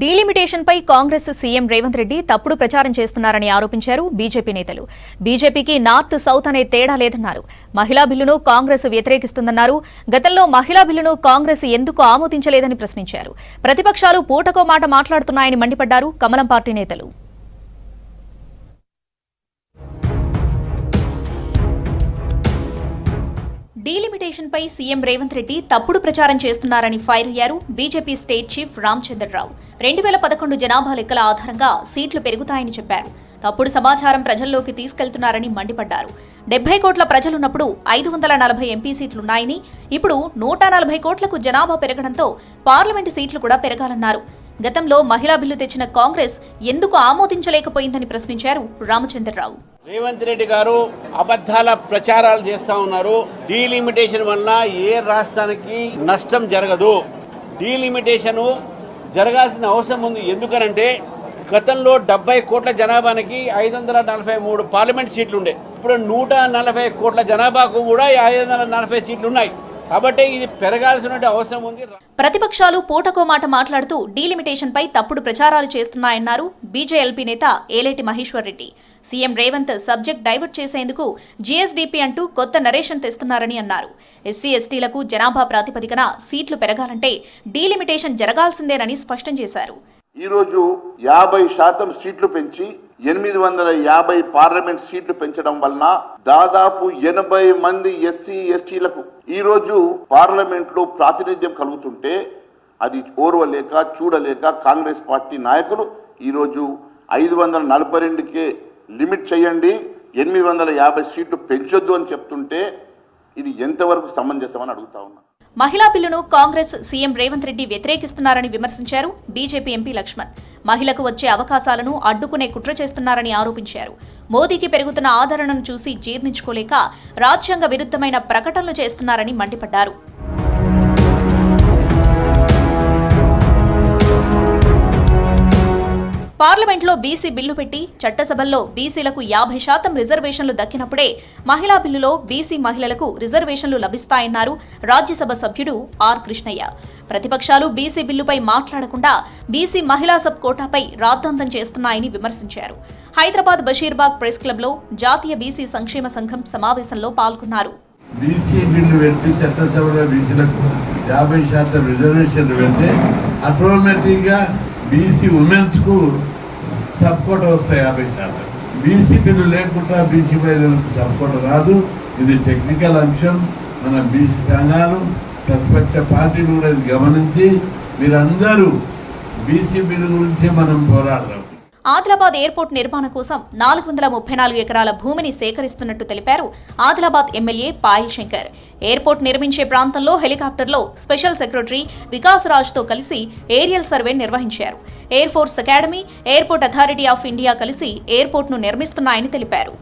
Delimitation పై Congress CM Revanth Reddy తప్పుడు ప్రచారం చేస్తున్నారని ఆరోపించారు బీజేపీ నేతలు. బీజేపీకి నార్త్ సౌత్ అనే తేడా లేదన్నారు. మహిళా బిల్లును కాంగ్రెస్ వ్యతిరేకిస్తుందన్నారు. గతంలో మహిళా బిల్లును కాంగ్రెస్ ఎందుకు ఆమోదించలేదని ప్రశ్నించారు. ప్రతిపక్షాలు పూటకో మాట మాట్లాడుతున్నాయని మండిపడ్డారు కమలం పార్టీ నేతలు. డీలిమిటేషన్ పై సీఎం రేవంత్ రెడ్డి తప్పుడు ప్రచారం చేస్తున్నారని ఫైర్ అయ్యారు బీజేపీ స్టేట్ చీఫ్ రామచంద్రరావు. 2011 జనాభా లెక్కల ఆధారంగా సీట్లు పెరుగుతాయని చెప్పారు. తప్పుడు సమాచారం ప్రజల్లోకి తీసుకెళ్తున్నారని మండిపడ్డారు. 70 కోట్ల ప్రజలున్నప్పుడు 540 ఎంపీ సీట్లున్నాయని, ఇప్పుడు 140 కోట్లకు జనాభా పెరగడంతో పార్లమెంటు సీట్లు కూడా పెరగాలన్నారు. గతంలో మహిళా బిల్లు తెచ్చిన కాంగ్రెస్ ఎందుకు ఆమోదించలేకపోయిందని ప్రశ్నించారు రామచంద్రరావు. రేవంత్ రెడ్డి గారు అబద్ధాల ప్రచారాలు చేస్తా ఉన్నారు. డీలిమిటేషన్ వల్ల ఏ రాష్ట్రానికి నష్టం జరగదు. డీలిమిటేషన్ జరగాల్సిన అవసరం ఉంది. ఎందుకనంటే గతంలో 70 కోట్ల జనాభానికి 543 పార్లమెంట్ సీట్లుండే. ఇప్పుడు 140 కోట్ల జనాభాకు కూడా 540 సీట్లున్నాయి. కాబట్టి ఇది పెరగాల్సిన అవసరం ఉంది. ప్రతిపక్షాలు పూటకో మాట మాట్లాడుతూ డీలిమిటేషన్ పై తప్పుడు ప్రచారాలు చేస్తున్నాయన్నారు బీజేఎల్పీ నేత Alleti Maheshwar Reddy. CM Revanth subject divert చేసేందుకు జీఎస్డీపీ అంటూ కొత్త నరేషన్ తెస్తున్నారని అన్నారు. ఎస్సీ ఎస్టీలకు జనాభా ప్రాతిపదికన సీట్లు పెరగాలంటే డీలిమిటేషన్ జరగాల్సిందేనని స్పష్టం చేశారు. ఈరోజు 50% సీట్లు పెంచి 850 పార్లమెంట్ సీట్లు పెంచడం వలన దాదాపు 80 మంది ఎస్సీ ఎస్టీలకు ఈరోజు పార్లమెంట్ లో ప్రాతినిధ్యం కలుగుతుంటే అది ఓర్వలేక చూడలేక కాంగ్రెస్ పార్టీ నాయకులు ఈరోజు 542కే లిమిట్ చేయండి, 850 సీట్లు పెంచొద్దు అని చెప్తుంటే ఇది ఎంతవరకు సమంజసమని అడుగుతా ఉన్నా. మహిళా బిల్లును కాంగ్రెస్ సీఎం రేవంత్ రెడ్డి వ్యతిరేకిస్తున్నారని విమర్శించారు బీజేపీ ఎంపీ లక్ష్మణ్. మహిళకు వచ్చే అవకాశాలను అడ్డుకునే కుట్ర చేస్తున్నారని ఆరోపించారు. మోదీకి పెరుగుతున్న ఆదరణను చూసి జీర్ణించుకోలేక రాజ్యాంగ విరుద్ధమైన ప్రకటనలు చేస్తున్నారని మండిపడ్డారు. పార్లమెంట్లో బీసీ బిల్లు పెట్టి చట్టసభల్లో బీసీలకు 50% రిజర్వేషన్లు దక్కినప్పుడే మహిళా బిల్లులో బీసీ మహిళలకు రిజర్వేషన్లు లభిస్తాయన్నారు రాజ్యసభ సభ్యుడు ఆర్ కృష్ణయ్య. ప్రతిపక్షాలు బీసీ బిల్లుపై మాట్లాడకుండా బీసీ మహిళా సబ్ కోటాపై రాద్ధాంతం చేస్తున్నాయని విమర్శించారు. హైదరాబాద్ బషీర్బాగ్ ప్రెస్ క్లబ్ లో జాతీయ బీసీ సంక్షేమ సంఘం సమావేశంలో పాల్గొన్నారు. బీసీ బిల్లు పెట్టి చట్టసభలో బీసీలకు 50% రిజర్వేషన్లు పెడితే ఆటోమేటిక్గా బీసీ ఉమెన్స్ కు సబ్ కోటా వస్తాయి 50%. బీసీ బిల్లు లేకుండా బీసీ మహిళలకు సబ్ కోటా రాదు. ఇది టెక్నికల్ అంశం. మన బీసీ సంఘాలు ప్రతిపక్ష పార్టీలు కూడా ఇది గమనించి మీరందరూ బీసీ బిల్లు గురించి మనం పోరాడదాం. ఆదిలాబాద్ ఎయిర్పోర్ట్ నిర్మాణం కోసం 434 ఎకరాల భూమిని సేకరిస్తున్నట్టు తెలిపారు ఆదిలాబాద్ ఎమ్మెల్యే పాయల్ శంకర్. ఎయిర్పోర్ట్ నిర్మించే ప్రాంతంలో హెలికాప్టర్లో స్పెషల్ సెక్రటరీ వికాస్ రాజ్తో కలిసి ఏరియల్ సర్వే నిర్వహించారు. Air force academy, airport authority of India కలిసి ఎయిర్పోర్ట్ను నిర్మిస్తున్నాయని తెలిపారు.